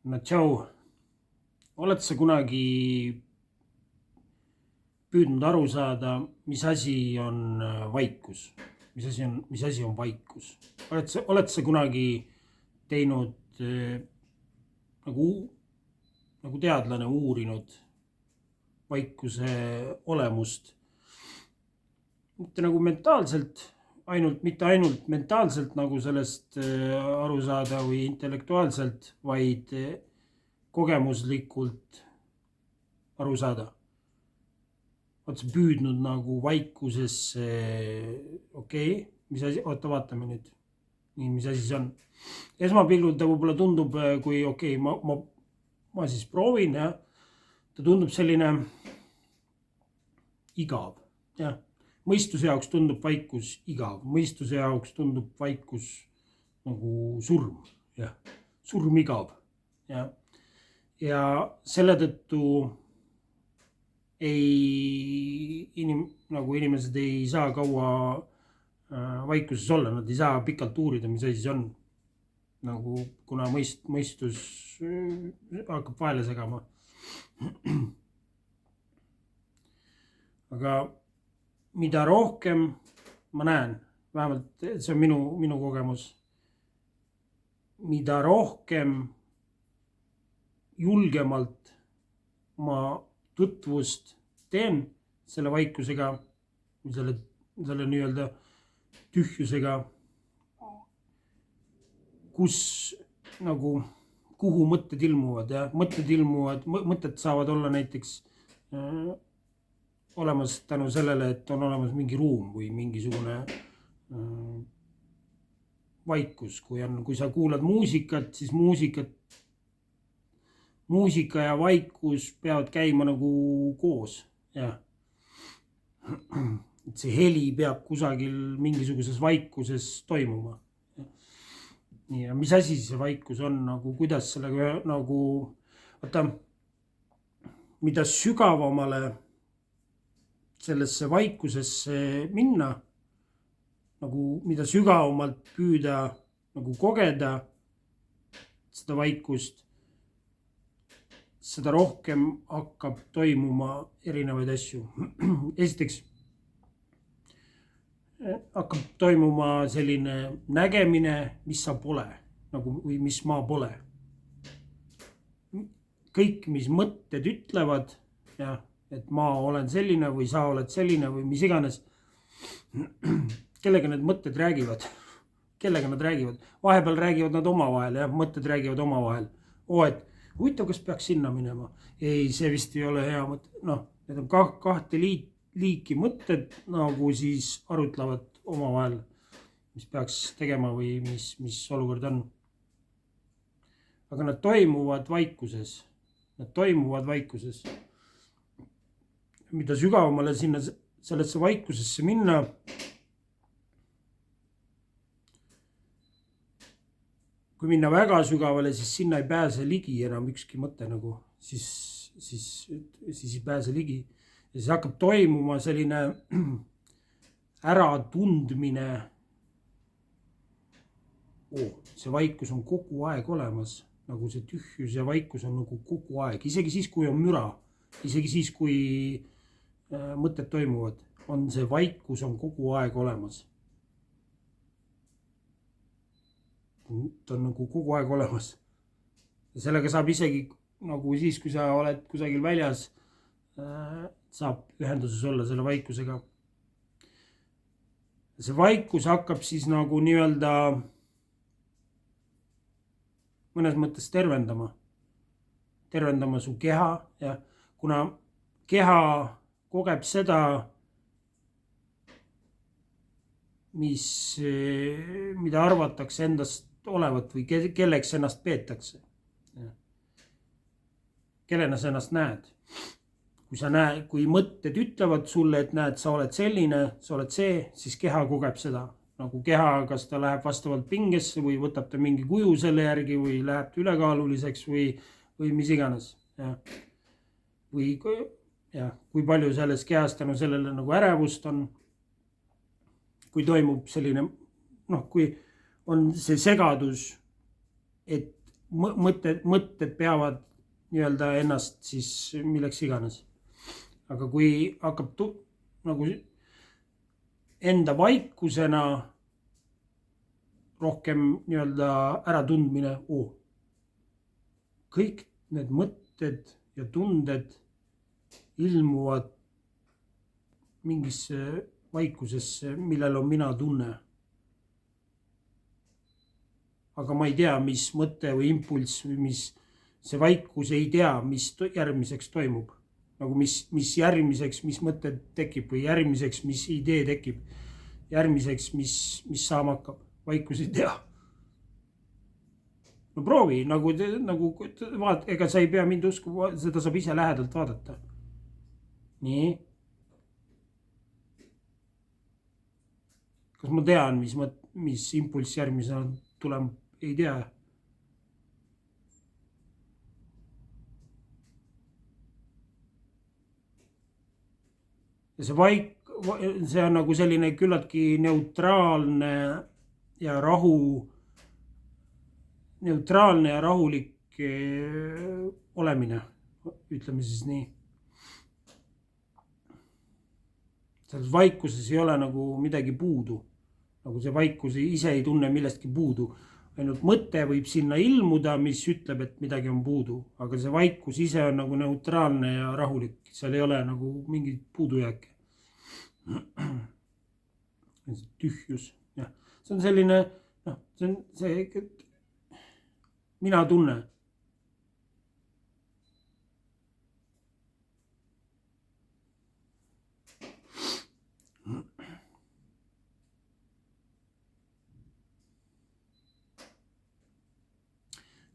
no tšau, oled sa kunagi püüdnud aru saada, mis asi on vaikus? Mis asi on vaikus? Oled sa kunagi teinud nagu, nagu teadlane uurinud vaikuse olemust? Mitte nagu mentaalselt, mitte ainult mentaalselt nagu sellest aru saada või intellektuaalselt, vaid kogemuslikult aru saada. Oled sa püüdnud nagu vaikusesse, mis asi, vaatame nüüd, nii, mis asi see on. Esmapilgul ta võib-olla tundub, kui ma siis proovin, jah. Ta tundub selline igav, jah. Mõistuse jaoks tundub vaikus igav, mõistuse jaoks tundub vaikus nagu surm, jah. Surm igav, jah. Ja selle tõttu inimesed ei saa kaua vaikuses olla, nad ei saa pikalt uurida, mis asi see on. Nagu kuna mõistus hakkab vahele segama. Aga mida rohkem ma näen, vähemalt see on minu kogemus, mida rohkem julgemalt ma tutvust teen selle vaikusega, selle nii-öelda tühjusega, kus nagu, kuhu mõtted ilmuvad, ja mõtted saavad olla näiteks olemas tänu sellele, et on olemas mingi ruum või mingisugune vaikus, kui sa kuulad muusikat, siis muusika ja vaikus peavad käima nagu koos, jah. See heli peab kusagil mingisuguses vaikuses toimuma. Nii, ja mis asi see vaikus on, nagu kuidas sellega nagu, mida sügavamale sellesse vaikusesse minna, nagu mida sügavamalt püüda nagu kogeda seda vaikust, seda rohkem hakkab toimuma erinevaid asju. Esiteks hakkab toimuma selline nägemine, mis sa pole, nagu, või mis ma pole. Kõik, mis mõtted ütlevad, jah, et ma olen selline või sa oled selline või mis iganes. Kellega need mõtted räägivad? Vahepeal räägivad nad omavahel, jah, mõtted räägivad omavahel. Et huvitav, kas peaks sinna minema? Ei, see vist ei ole hea mõte. Need on kahte liiki mõtted, nagu siis arutlevad omavahel, mis peaks tegema või mis olukord on. Aga nad toimuvad vaikuses. Mida sügavamale sinna sellesse vaikusesse minna, kui minna väga sügavale, siis sinna ei pääse ligi enam ükski mõte nagu, siis ei pääse ligi. Ja siis hakkab toimuma selline äratundmine. See vaikus on kogu aeg olemas, nagu see tühjus ja vaikus on nagu kogu aeg. Isegi siis, kui on müra, isegi siis, kui mõtted toimuvad, on see vaikus on kogu aeg olemas. Ta on nagu kogu aeg olemas. Ja sellega saab isegi nagu siis, kui sa oled kusagil väljas, saab ühenduses olla selle vaikusega. See vaikus hakkab siis nagu nii-öelda mõnes mõttes tervendama su keha, ja kuna keha kogeb seda, mida arvatakse endast olevat või kelleks ennast peetakse. Kellena sa ennast näed. Kui mõtted ütlevad sulle, et näed, sa oled selline, sa oled see, siis keha kogeb seda. Nagu keha, kas ta läheb vastavalt pingesse või võtab ta mingi kuju selle järgi või läheb ta ülekaaluliseks või mis iganes. Või kui palju selles kehas tänu sellele nagu ärevust on. Kui toimub selline, kui on see segadus, et mõtted peavad nii-öelda ennast siis milleks iganes. Aga kui hakkab nagu enda vaikusena rohkem nii-öelda äratundmine, kõik need mõtted ja tunded ilmuvad mingisse vaikusesse, millel on mina tunne. Aga ma ei tea, mis mõte või impulss või mis see vaikus ei tea, mis järgmiseks toimub. Nagu mis järgmiseks, mis mõte tekib või järgmiseks, mis idee tekib. Järgmiseks, mis saama hakkab. Vaikus ei tea. No proovi, nagu ega sa ei pea mind uskuma, seda saab ise lähedalt vaadata. Nii. Kas ma tean, mis impulss järgmisena tulema? Ei tea. Ja see on nagu selline küllaltki neutraalne ja rahulik olemine, ütleme siis nii. Selles vaikuses ei ole nagu midagi puudu. Nagu see vaikus ise ei tunne millestki puudu. Ainult mõte võib sinna ilmuda, mis ütleb, et midagi on puudu. Aga see vaikus ise on nagu neutraalne ja rahulik. Seal ei ole nagu mingit puudujääke. Tühjus. Ja. See on selline, mina tunne.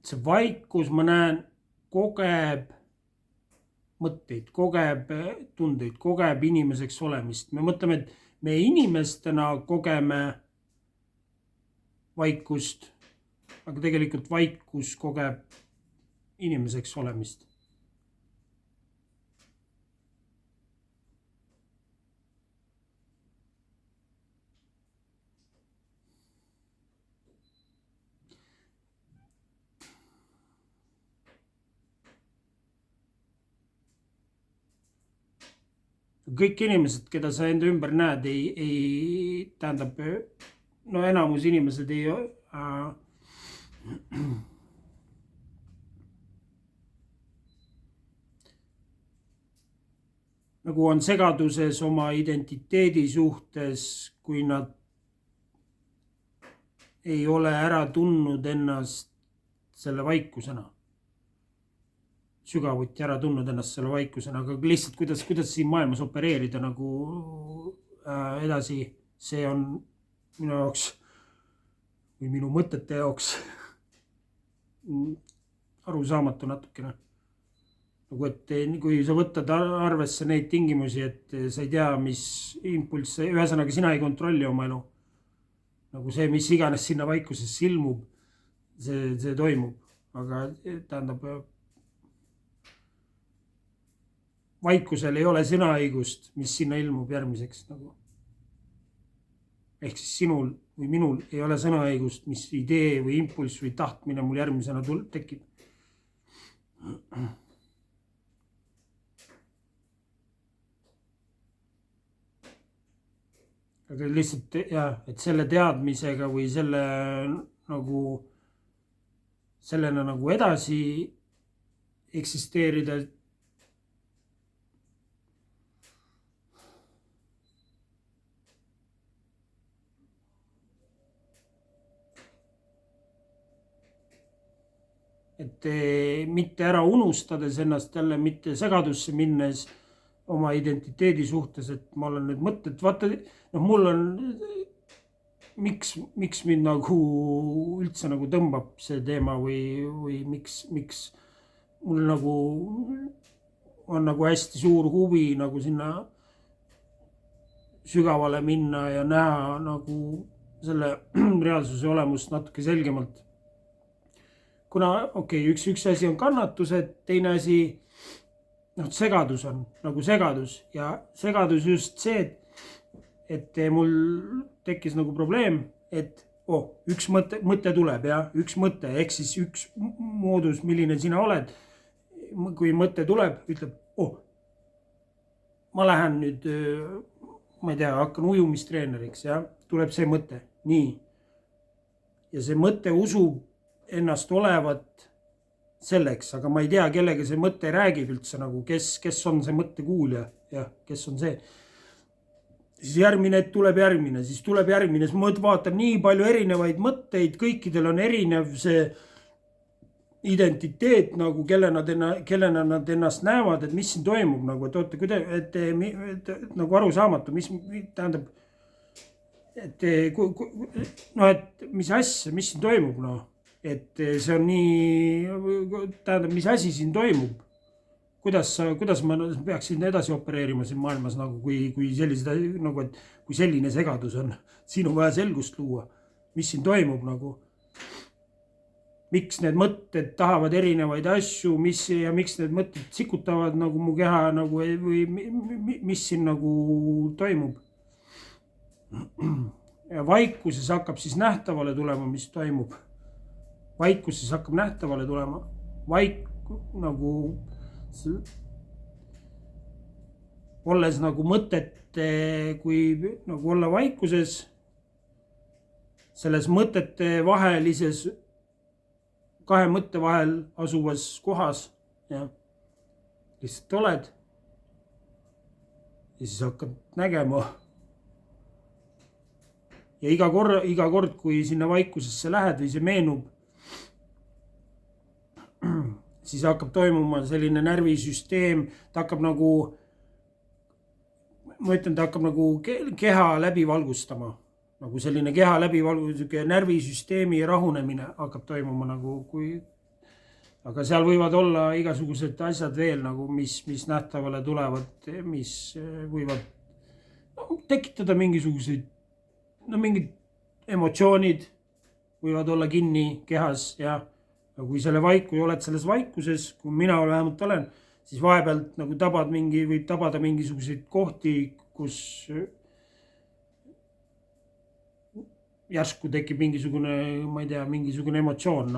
See vaikus, ma näen, kogeb mõtteid, kogeb tundeid, kogeb inimeseks olemist. Me mõtleme, et me inimestena kogeme vaikust, aga tegelikult vaikus kogeb inimeseks olemist. Kõik inimesed, keda sa enda ümber näed, ei tähendab, no enamus inimesed ei nagu on segaduses oma identiteedi suhtes, kui nad ei ole ära tundnud ennast selle vaikusena. Sügavuti ära tundnud ennast selle vaikusena, aga lihtsalt kuidas siin maailmas opereerida nagu edasi, see on minu jaoks või minu mõtete jaoks arusaamatu natukene. Nagu et kui sa võtad arvesse neid tingimusi, et sa ei tea, mis impulss, ühesõnaga sina ei kontrolli oma elu. Nagu see, mis iganes sinna vaikusesse ilmub, see toimub, aga tähendab, vaikusel ei ole sõnaõigust, mis sinna ilmub järgmiseks nagu. Ehk siis sinul või minul ei ole sõnaõigust, mis idee või impulss või tahtmine mul järgmisena tekib. Aga lihtsalt et selle teadmisega või sellena nagu edasi eksisteerida, et mitte ära unustades ennast jälle, mitte segadusse minnes oma identiteedi suhtes, et ma olen need mõtted, vaata, mul on, miks mind nagu üldse nagu tõmbab see teema või miks mul nagu on nagu hästi suur huvi nagu sinna sügavale minna ja näha nagu selle reaalsuse olemust natuke selgemalt. Kuna üks asi on kannatused, teine asi, segadus on nagu segadus ja segadus just see, et mul tekkis nagu probleem, et üks mõte tuleb ja üks mõte, ehk siis üks moodus, milline sina oled. Kui mõte tuleb, ütleb, ma lähen nüüd, ma ei tea, hakkan ujumistreeneriks ja tuleb see mõte, nii. Ja see mõte usub ennast olevat selleks, aga ma ei tea, kellega see mõte räägib üldse nagu, kes on see mõttekuulja ja kes on see. Siis järgmine tuleb järgmine, siis vaatab nii palju erinevaid mõtteid, kõikidel on erinev see identiteet nagu, kellena nad ennast näevad, et mis siin toimub nagu, et oota, et nagu arusaamatu, mis tähendab, et mis asja, mis siin toimub, et see on nii, tähendab, mis asi siin toimub, kuidas ma peaksin edasi opereerima siin maailmas nagu, kui sellised nagu, et kui selline segadus on, siin on vaja selgust luua, mis siin toimub nagu, miks need mõtted tahavad erinevaid asju, miks need mõtted sikutavad nagu mu keha nagu, või mis siin nagu toimub. Ja vaikuses hakkab siis nähtavale tulema, mis toimub. Vaikuses hakkab nähtavale tulema. Nagu olles nagu mõtete, kui nagu olla vaikuses, selles mõtete vahelises, kahe mõtte vahel asuvas kohas ja lihtsalt oled ja siis hakkad nägema. Ja iga kord, kui sinna vaikusesse lähed või see meenub, siis hakkab toimuma selline närvisüsteem, ta hakkab nagu, ma ütlen, ta hakkab nagu keha läbi valgustama. Nagu selline keha läbi valgustamine, närvisüsteemi rahunemine hakkab toimuma nagu, aga seal võivad olla igasugused asjad veel nagu, mis nähtavale tulevad, mis võivad tekitada mingisuguseid, mingid emotsioonid võivad olla kinni kehas ja kui oled selles vaikuses, kui mina vähemalt olen, siis vahepealt nagu võib tabada mingisuguseid kohti, kus järsku tekib mingisugune, ma ei tea, mingisugune emotsioon,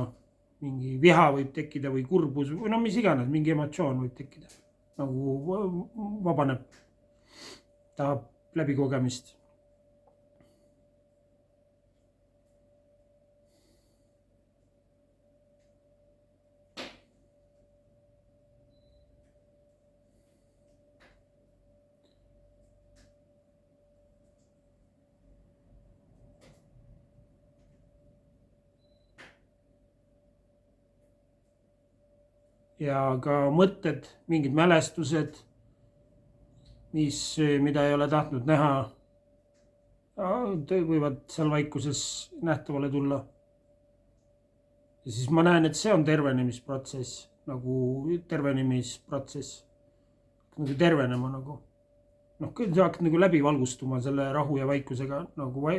mingi viha võib tekkida või kurbus või mis iganes, mingi emotsioon võib tekkida. Nagu vabaneb, tahab läbikogemist. Ja ka mõtted, mingid mälestused, mida ei ole tahtnud näha, võivad seal vaikuses nähtavale tulla. Ja siis ma näen, et see on tervenemisprotsess, nagu tervenema nagu. Sa hakkad nagu läbi valgustuma selle rahu ja vaikusega, nagu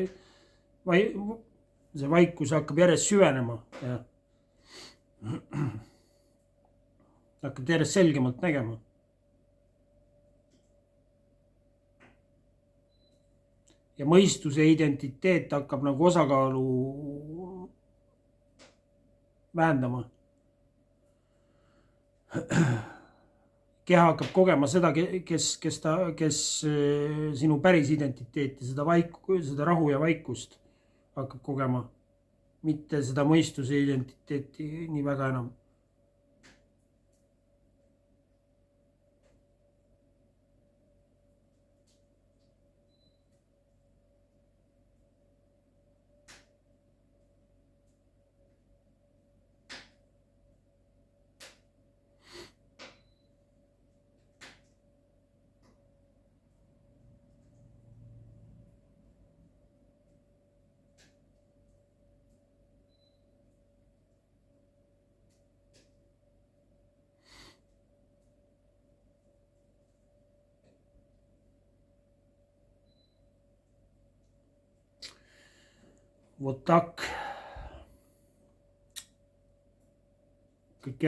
see vaikus hakkab järjest süvenema ja hakkad järjest selgemalt nägema. Ja mõistuse identiteet hakkab nagu osakaalu vähendama. Keha hakkab kogema seda, kes sinu päris identiteeti, seda rahu ja vaikust hakkab kogema. Mitte seda mõistuse identiteeti nii väga enam. Вот так. Как